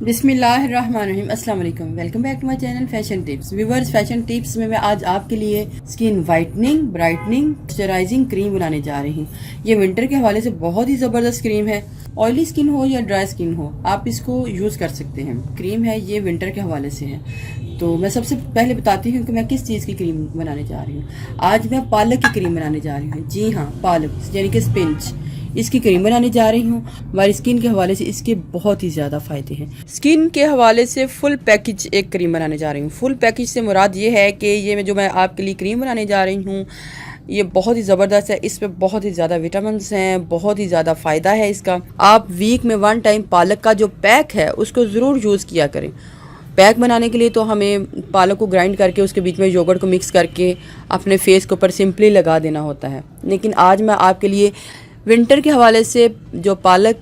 बिस्मिल्लाहिर्रहमानिर्रहीम अस्सलाम वालेकुम। Welcome back to my channel fashion tips. Viewers, fashion tips में मैं आज आपके लिए skin whitening, brightening, moisturising cream बनाने जा रही हूँ। ये विंटर के हवाले से बहुत ही ज़बरदस्त क्रीम है। ऑयली स्किन हो या ड्राई स्किन हो, आप इसको यूज़ कर सकते हैं। क्रीम है ये विंटर के हवाले से है। तो मैं सबसे पहले बताती हूँ कि मैं किस चीज़ की क्रीम बनाने जा रही हूँ। आज मैं पालक की क्रीम बनाने जा रही हूँ। जी हाँ, पालक यानी कि स्पिनच, इसकी क्रीम बनाने जा रही हूँ। हमारी स्किन के हवाले से इसके बहुत ही ज़्यादा फ़ायदे हैं। स्किन के हवाले से फुल पैकेज एक क्रीम बनाने जा रही हूँ। फुल पैकेज से मुराद ये है कि ये जो मैं आपके लिए क्रीम बनाने जा रही हूँ, ये बहुत ही ज़बरदस्त है। इसमें बहुत ही ज़्यादा विटामिन्स हैं, बहुत ही ज़्यादा फ़ायदा है इसका। आप वीक में 1 टाइम पालक का जो पैक है उसको ज़रूर यूज़ किया करें। पैक बनाने के लिए तो हमें पालक को ग्राइंड करके उसके बीच में योगर्ट को मिक्स करके अपने फेस के ऊपर सिंपली लगा देना होता है। लेकिन आज मैं आपके लिए विंटर के हवाले से जो पालक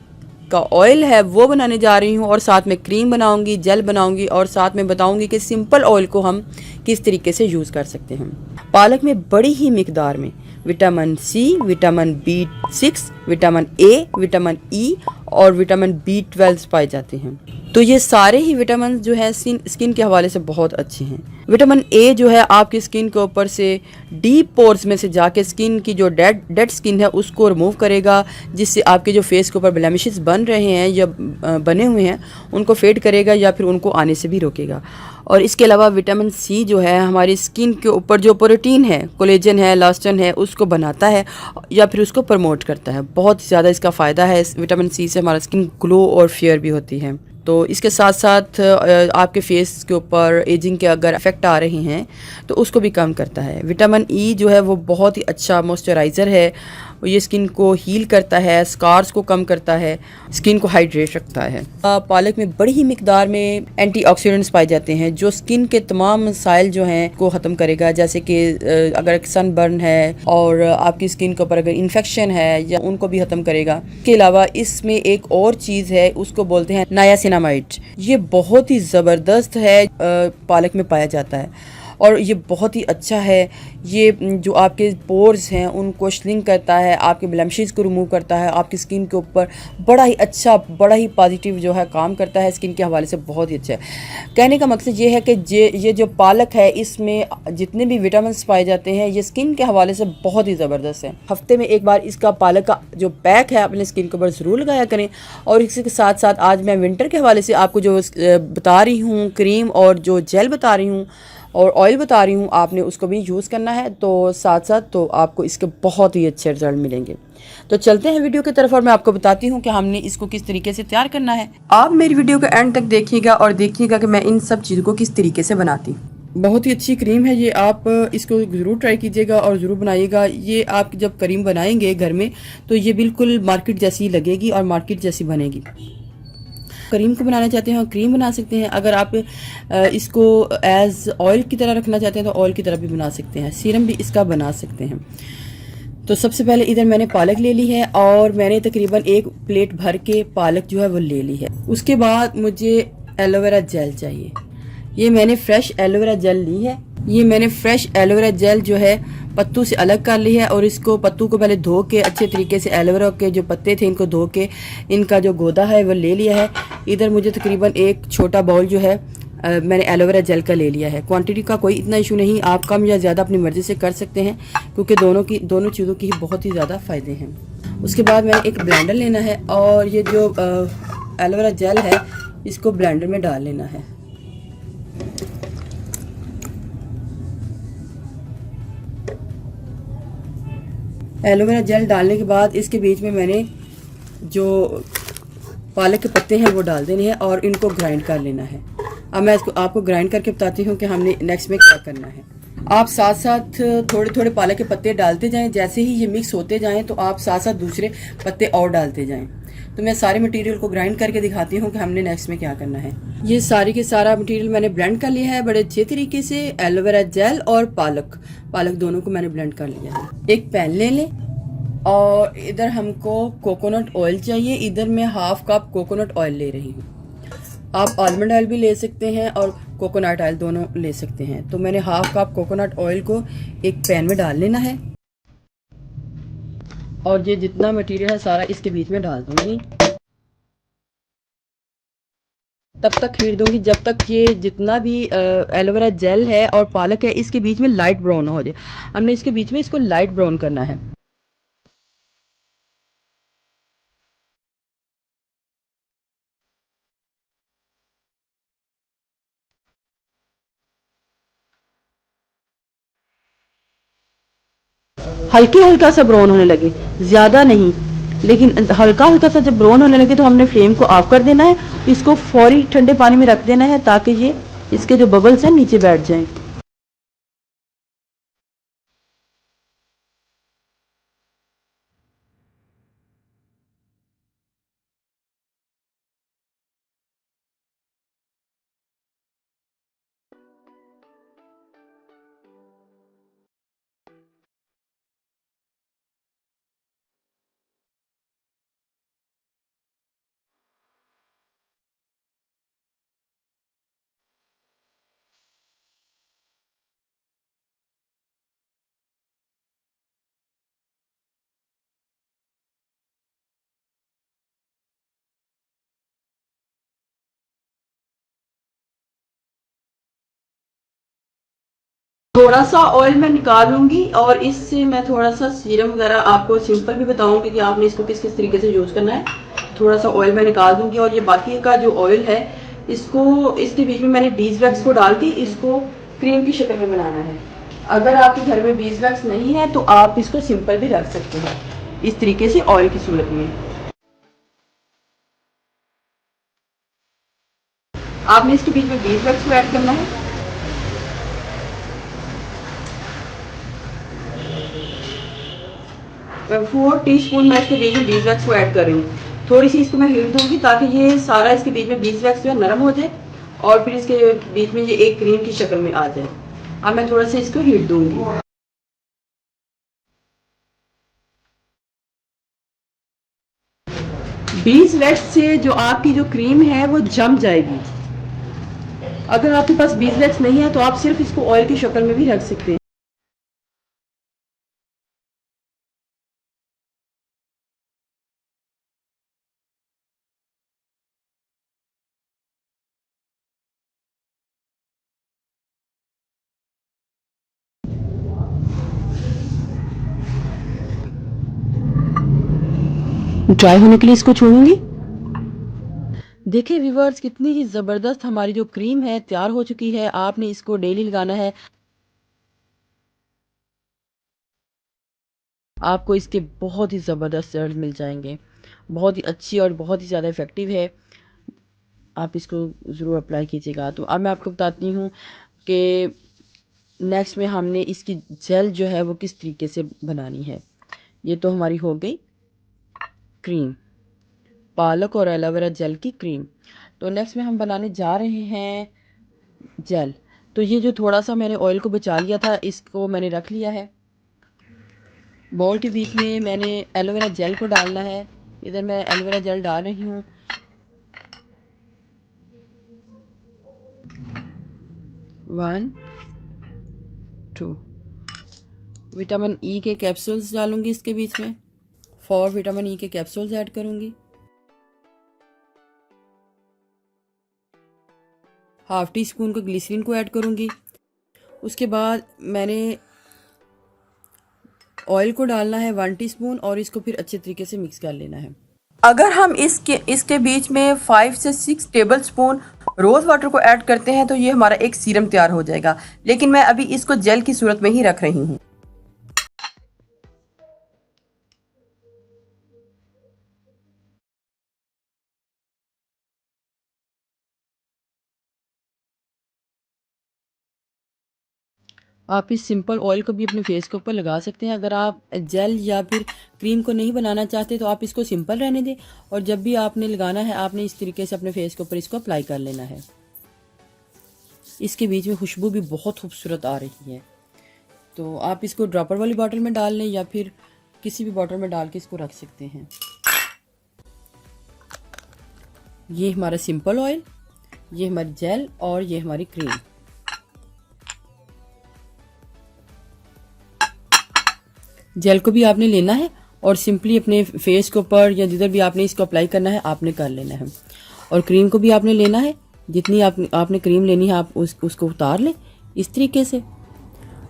का ऑयल है वो बनाने जा रही हूँ, और साथ में क्रीम बनाऊंगी, जेल बनाऊंगी, और साथ में बताऊंगी कि सिंपल ऑयल को हम किस तरीके से यूज़ कर सकते हैं। पालक में बड़ी ही मिकदार में vitamin C, vitamin B6, vitamin A, vitamin E और विटामिन B12 पाए जाते हैं। तो ये सारे ही विटामिन जो है स्किन के हवाले से बहुत अच्छे हैं। विटामिन ए जो है आपकी स्किन के ऊपर से डीप पोर्स में से जाके स्किन की जो डेड स्किन है उसको रिमूव करेगा, जिससे आपके जो फेस के ऊपर ब्लेमिशेस बन रहे हैं या बने हुए हैं उनको फेड करेगा या फिर उनको आने से भी रोकेगा। और इसके अलावा विटामिन सी जो है हमारी स्किन के ऊपर जो प्रोटीन है, कोलेजन है, इलास्टिन है, उसको बनाता है या फिर उसको प्रमोट करता है। बहुत ज़्यादा इसका फ़ायदा है। विटामिन सी से हमारा स्किन ग्लो और फेयर भी होती है। तो इसके साथ साथ आपके फेस के ऊपर एजिंग के अगर इफेक्ट आ रहे हैं तो उसको भी कम करता है। विटामिन ई जो है वो बहुत ही अच्छा मॉइस्चराइज़र है। ये स्किन को हील करता है, स्कार्स को कम करता है, स्किन को हाइड्रेट रखता है। पालक में बड़ी ही मिकदार में एंटीऑक्सीडेंट्स पाए जाते हैं जो स्किन के तमाम मसाइल जो हैं को ख़त्म करेगा। जैसे कि अगर सनबर्न है और आपकी स्किन के ऊपर अगर इन्फेक्शन है या उनको भी ख़त्म करेगा। इसके अलावा इसमें एक और चीज़ है, उसको बोलते हैं नायासिनामाइड। ये बहुत ही ज़बरदस्त है, पालक में पाया जाता है और ये बहुत ही अच्छा है। ये जो आपके पोर्स हैं उनको श्रिंक करता है, आपके ब्लेमिशेस को रिमूव करता है, आपकी स्किन के ऊपर बड़ा ही अच्छा, बड़ा ही पॉजिटिव जो है काम करता है। स्किन के हवाले से बहुत ही अच्छा है। कहने का मकसद ये है कि ये जो पालक है इसमें जितने भी विटामिन पाए जाते हैं ये स्किन के हवाले से बहुत ही ज़बरदस्त है। हफ्ते में एक बार इसका पालक का जो पैक है अपने स्किन के ऊपर ज़रूर लगाया करें। और इसके साथ साथ आज मैं विंटर के हवाले से आपको जो बता रही हूँ क्रीम और जो जेल बता रही हूँ और ऑयल बता रही हूँ, आपने उसको भी यूज़ करना है। तो साथ साथ तो आपको इसके बहुत ही अच्छे रिजल्ट मिलेंगे। तो चलते हैं वीडियो की तरफ और मैं आपको बताती हूँ कि हमने इसको किस तरीके से तैयार करना है। आप मेरी वीडियो को एंड तक देखिएगा और देखिएगा कि मैं इन सब चीज़ों को किस तरीके से बनाती हूँ। बहुत ही अच्छी क्रीम है ये, आप इसको ज़रूर ट्राई कीजिएगा और ज़रूर बनाइएगा। ये आप जब क्रीम बनाएंगे घर में तो ये बिल्कुल मार्केट जैसी लगेगी और मार्केट जैसी बनेगी। क्रीम को बनाना चाहते हैं क्रीम बना सकते हैं। अगर आप इसको एज ऑयल की तरह रखना चाहते हैं तो ऑयल की तरह भी बना सकते हैं। सीरम भी इसका बना सकते हैं। तो सबसे पहले इधर मैंने पालक ले ली है और मैंने तकरीबन 1 प्लेट भर के पालक जो है वो ले ली है। उसके बाद मुझे एलोवेरा जेल चाहिए। ये मैंने फ्रेश एलोवेरा जेल ली है। ये मैंने फ्रेश एलोवेरा जेल जो है पत्तों से अलग कर ली है और इसको पत्तों को पहले धो के अच्छे तरीके से, एलोवेरा के जो पत्ते थे इनको धो के इनका जो गोदा है वो ले लिया है। इधर मुझे तकरीबन एक छोटा बाउल जो है मैंने एलोवेरा जेल का ले लिया है। क्वांटिटी का कोई इतना इशू नहीं, आप कम या ज़्यादा अपनी मर्ज़ी से कर सकते हैं क्योंकि दोनों चीज़ों की ही बहुत ही ज़्यादा फ़ायदे हैं। उसके बाद मैंने एक ब्लेंडर लेना है और ये जो एलोवेरा जेल है इसको ब्लेंडर में डाल लेना है। एलोवेरा जेल डालने के बाद इसके बीच में मैंने जो पालक के पत्ते हैं वो डाल देने हैं और इनको ग्राइंड कर लेना है। अब मैं इसको आपको ग्राइंड करके बताती हूँ कि हमने नेक्स्ट में क्या करना है। आप साथ साथ थोड़े थोड़े पालक के पत्ते डालते जाएं। जैसे ही ये मिक्स होते जाएं तो आप साथ साथ दूसरे पत्ते और डालते जाएं। तो मैं सारे मटेरियल को ग्राइंड करके दिखाती हूँ कि हमने नेक्स्ट में क्या करना है। ये सारी के सारा मटेरियल मैंने ब्लेंड कर लिया है बड़े अच्छे तरीके से। एलोवेरा जेल और पालक दोनों को मैंने ब्लेंड कर लिया है। एक पैन ले लें और इधर हमको कोकोनट ऑयल चाहिए। इधर मैं हाफ कप कोकोनट ऑयल ले रही हूँ। आप आलमंड ऑयल भी ले सकते हैं और कोकोनट ऑयल दोनों ले सकते हैं। तो मैंने हाफ कप कोकोनट ऑयल को एक पैन में डाल लेना है और ये जितना मटेरियल है सारा इसके बीच में डाल दूंगी। तब तक हीट दूंगी जब तक ये जितना भी एलोवेरा जेल है और पालक है इसके बीच में लाइट ब्राउन हो जाए। हमने इसके बीच में इसको लाइट ब्राउन करना है। हल्के हल्का सा ब्राउन होने लगे, ज़्यादा नहीं, लेकिन हल्का हल्का सा जब ब्राउन होने लगे तो हमने फ्लेम को ऑफ कर देना है। इसको फौरी ठंडे पानी में रख देना है ताकि ये इसके जो बबल्स हैं नीचे बैठ जाएं। थोड़ा सा ऑयल मैं निकाल लूंगी और इससे मैं थोड़ा सा सीरम वगैरह आपको सिंपल भी बताऊंगी कि आपने इसको किस किस तरीके से यूज़ करना है। थोड़ा सा ऑयल मैं निकाल दूंगी और ये बाकी का जो ऑयल है इसको इसके बीच में मैंने बीज वैक्स को डाल के इसको क्रीम की शक्ल में बनाना है। अगर आपके घर में बीज वैक्स नहीं है तो आप इसको सिंपल भी रख सकते हैं इस तरीके से ऑयल की सूरत में। आपने इसके बीच में बीज वैक्स को ऐड करना है। 4 टीस्पून मैं इसके बीच में बीज वैक्स को ऐड कर रही हूँ। थोड़ी सी इसको मैं हिल दूंगी ताकि ये सारा इसके बीच में बीज वैक्स जो है नरम हो जाए और फिर इसके बीच में ये एक क्रीम की शक्ल में आ जाए। अब मैं थोड़ा सा इसको हीट दूंगी। बीज वैक्स से जो आपकी जो क्रीम है वो जम जाएगी। अगर आपके पास बीज वैक्स नहीं है तो आप सिर्फ इसको ऑयल की शक्ल में भी रख सकते हैं। ड्राई होने के लिए इसको छोड़ूंगी। देखिए व्यूवर्स, कितनी ही ज़बरदस्त हमारी जो क्रीम है तैयार हो चुकी है। आपने इसको डेली लगाना है। आपको इसके बहुत ही ज़बरदस्त रिजल्ट मिल जाएंगे। बहुत ही अच्छी और बहुत ही ज़्यादा इफ़ेक्टिव है। आप इसको ज़रूर अप्लाई कीजिएगा। तो अब मैं आपको बताती हूँ कि नेक्स्ट में हमने इसकी जेल जो है वो किस तरीके से बनानी है। ये तो हमारी हो गई क्रीम, पालक और एलोवेरा जेल की क्रीम। तो नेक्स्ट में हम बनाने जा रहे हैं जेल। तो ये जो थोड़ा सा मैंने ऑयल को बचा लिया था इसको मैंने रख लिया है। बाउल के बीच में मैंने एलोवेरा जेल को डालना है। इधर मैं एलोवेरा जेल डाल रही हूँ। 1 2 विटामिन ई के कैप्सूल्स डालूंगी इसके बीच में। 4 विटामिन ई के कैप्सूल्स ऐड करूंगी। हाफ टी स्पून को ग्लिसरीन को ऐड करूंगी। उसके बाद मैंने ऑयल को डालना है 1 टीस्पून और इसको फिर अच्छे तरीके से मिक्स कर लेना है। अगर हम इसके बीच में 5 से 6 टेबल स्पून रोज़ वाटर को ऐड करते हैं तो ये हमारा एक सीरम तैयार हो जाएगा, लेकिन मैं अभी इसको जेल की सूरत में ही रख रही हूँ। आप इस सिंपल ऑयल को भी अपने फेस के ऊपर लगा सकते हैं। अगर आप जेल या फिर क्रीम को नहीं बनाना चाहते तो आप इसको सिंपल रहने दें और जब भी आपने लगाना है आपने इस तरीके से अपने फेस के ऊपर इसको अप्लाई कर लेना है। इसके बीच में खुशबू भी बहुत खूबसूरत आ रही है। तो आप इसको ड्रॉपर वाली बॉटल में डाल लें या फिर किसी भी बॉटल में डाल के इसको रख सकते हैं। ये हमारा सिंपल ऑयल, ये हमारी जेल और ये हमारी क्रीम। जेल को भी आपने लेना है और सिंपली अपने फेस के ऊपर या जिधर भी आपने इसको अप्लाई करना है आपने कर लेना है। और क्रीम को भी आपने लेना है जितनी आपने क्रीम लेनी है आप उसको उतार लें इस तरीके से,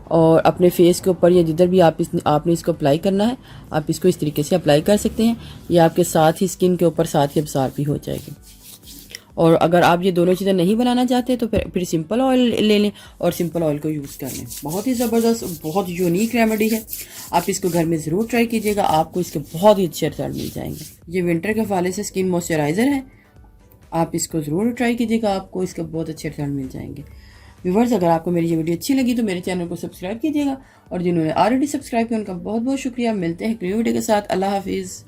और अपने फेस के ऊपर या जिधर भी आपने इसको अप्लाई करना है आप इसको इस तरीके से अप्लाई कर सकते हैं। ये आपके साथ ही स्किन के ऊपर साथ ही अब्सॉर्ब भी हो जाएगी। और अगर आप ये दोनों चीज़ें नहीं बनाना चाहते तो फिर सिंपल ऑयल ले लें और सिंपल ऑयल को यूज़ कर लें। बहुत ही ज़बरदस्त, बहुत यूनिक रेमेडी है, आप इसको घर में ज़रूर ट्राई कीजिएगा, आपको इसके बहुत ही अच्छे रिजल्ट मिल जाएंगे। ये विंटर के हवाले से स्किन मॉइस्चराइज़र है, आप इसको ज़रूर ट्राई कीजिएगा, आपको इसके बहुत अच्छे रिजल्ट मिल जाएंगे। व्यूवर्स, अगर आपको मेरी ये वीडियो अच्छी लगी तो मेरे चैनल को सब्सक्राइब कीजिएगा, और जिन्होंने ऑलरेडी सब्सक्राइब किया उनका बहुत बहुत शुक्रिया। मिलते हैं एक न्यू वीडियो के साथ। अल्लाह हाफिज़।